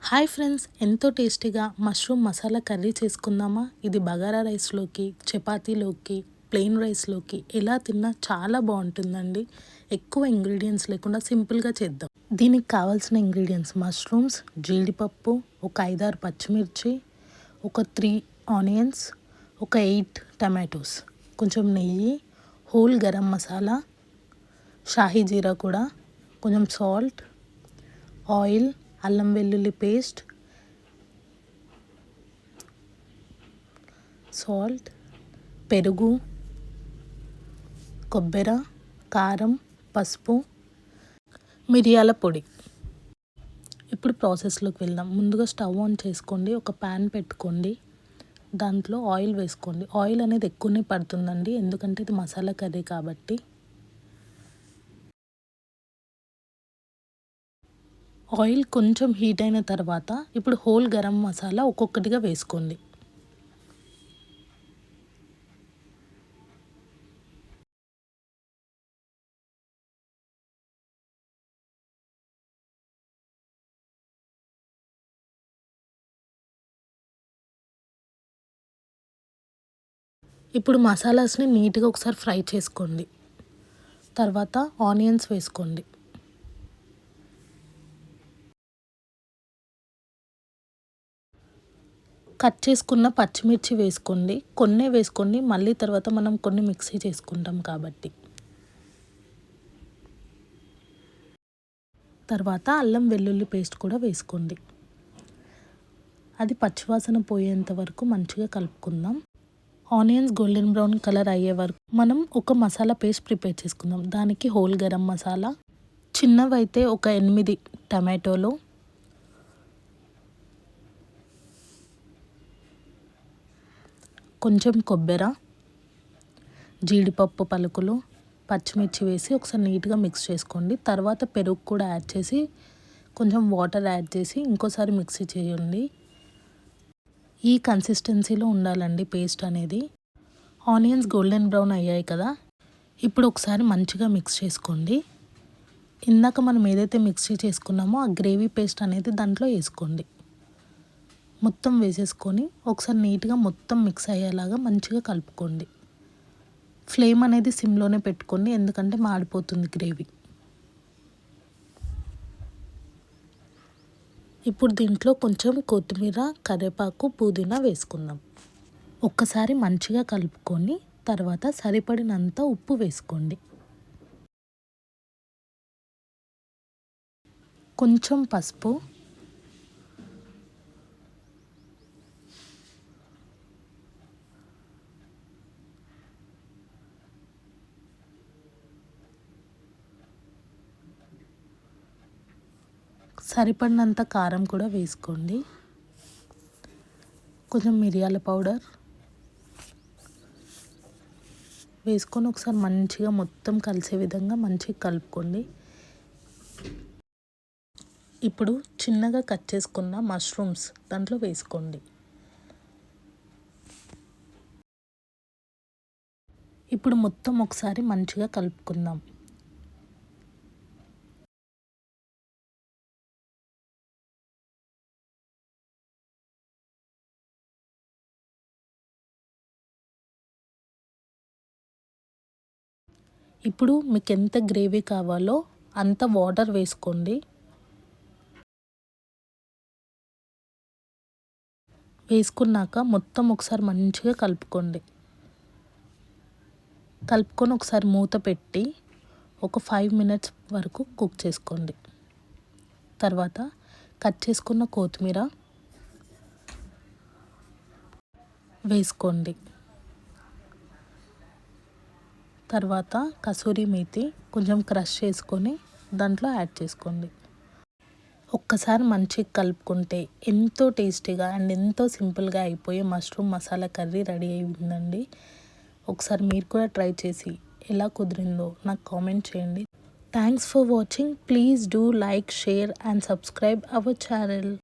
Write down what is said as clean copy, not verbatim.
Hi friends, ఎంతో టేస్టీగా mushroom masala curry చేసుకుందామా? ఇది బగారా రైస్లోకి, చపాతీలోకి, ప్లెయిన్ రైస్లోకి ఎలా తిన్నా చాలా బాగుంటుందండి. ఎక్కువ ఇంగ్రీడియంట్స్ లేకుండా సింపుల్గా చేద్దాం. దీనికి కావాల్సిన ఇంగ్రీడియంట్స్ మష్రూమ్స్, జీడిపప్పు, ఒక 5-6 పచ్చిమిర్చి, ఒక 3 ఆనియన్స్, ఒక 8 టమాటోస్, కొంచెం నెయ్యి, హోల్ గరం మసాలా, షాహీ జీరా కూడా, కొంచెం సాల్ట్, ఆయిల్, అల్లం వెల్లుల్లి పేస్ట్, సాల్ట్, పెరుగు, కొబ్బరి, కారం, పసుపు, మిరియాల పొడి. ఇప్పుడు ప్రాసెస్లోకి వెళ్దాం. ముందుగా స్టవ్ ఆన్ చేసుకోండి. ఒక ప్యాన్ పెట్టుకోండి. దాంట్లో ఆయిల్ వేసుకోండి. ఆయిల్ అనేది ఎక్కువనే పడుతుందండి, ఎందుకంటే ఇది మసాలా కర్రీ కాబట్టి. ఆయిల్ కొంచెం హీట్ అయిన తర్వాత ఇప్పుడు హోల్ గరం మసాలా ఒక్కొక్కటిగా వేసుకోండి. ఇప్పుడు మసాలాస్ని నీట్గా ఒకసారి ఫ్రై చేసుకోండి. తర్వాత ఆనియన్స్ వేసుకోండి. కట్ చేసుకున్న పచ్చిమిర్చి వేసుకోండి. కొన్నే వేసుకోండి, మళ్ళీ తర్వాత మనం కొన్ని మిక్సీ చేసుకుంటాం కాబట్టి. తర్వాత అల్లం వెల్లుల్లి పేస్ట్ కూడా వేసుకోండి. అది పచ్చివాసన పోయేంత వరకు మంచిగా కలుపుకుందాం. ఆనియన్స్ గోల్డెన్ బ్రౌన్ కలర్ అయ్యే వరకు మనం ఒక మసాలా పేస్ట్ ప్రిపేర్ చేసుకుందాం. దానికి హోల్ గరం మసాలా, చిన్నవైతే ఒక 8 టమాటోలు, కొంచెం కొబ్బరి, జీడిపప్పు పలుకులు, పచ్చిమిర్చి వేసి ఒకసారి నీట్గా మిక్స్ చేసుకోండి. తర్వాత పెరుగు కూడా యాడ్ చేసి కొంచెం వాటర్ యాడ్ చేసి ఇంకోసారి మిక్సీ చేయండి. ఈ కన్సిస్టెన్సీలో ఉండాలండి పేస్ట్ అనేది. ఆనియన్స్ గోల్డెన్ బ్రౌన్ అయ్యాయి కదా, ఇప్పుడు ఒకసారి మంచిగా మిక్స్ చేసుకోండి. ఇందాక మనం ఏదైతే మిక్సీ చేసుకున్నామో ఆ గ్రేవీ పేస్ట్ అనేది దాంట్లో వేసుకోండి. మొత్తం వేసేసుకొని ఒకసారి నీట్గా మొత్తం మిక్స్ అయ్యేలాగా మంచిగా కలుపుకోండి. ఫ్లేమ్ అనేది సిమ్లోనే పెట్టుకోండి, ఎందుకంటే మాడిపోతుంది గ్రేవీ. ఇప్పుడు దీంట్లో కొంచెం కొత్తిమీర, కరివేపాకు, పుదీనా వేసుకుందాం. ఒక్కసారి మంచిగా కలుపుకొని తర్వాత సరిపడినంత ఉప్పు వేసుకోండి. కొంచెం పసుపు, సరిపడినంత కారం కూడా వేసుకోండి. కొంచెం మిరియాల పౌడర్ వేసుకొని ఒకసారి మంచిగా మొత్తం కలిసే విధంగా మంచిగా కలుపుకోండి. ఇప్పుడు చిన్నగా కట్ చేసుకున్న మష్రూమ్స్ దాంట్లో వేసుకోండి. ఇప్పుడు మొత్తం ఒకసారి మంచిగా కలుపుకుందాం. ఇప్పుడు మీకు ఎంత గ్రేవీ కావాలో అంత వాటర్ వేసుకోండి. వేసుకున్నాక మొత్తం ఒకసారి మంచిగా కలుపుకోండి. కలుపుకొని ఒకసారి మూత పెట్టి ఒక 5 మినిట్స్ వరకు కుక్ చేసుకోండి. తర్వాత కట్ చేసుకున్న కొత్తిమీర వేసుకోండి. తర్వాత కసూరి మేతి కొంచెం క్రష్ చేసుకొని దాంట్లో యాడ్ చేసుకోండి. ఒక్కసారి మంచిగా కలుపుకుంటే ఎంతో టేస్టీగా అండ్ ఎంతో సింపుల్గా అయిపోయే మష్రూమ్ మసాలా కర్రీ రెడీ అయి ఉందండి. ఒకసారి మీరు కూడా ట్రై చేసి ఎలా కుదిరిందో నాకు కామెంట్ చేయండి. Thanks for watching. Please do like, share and subscribe our channel.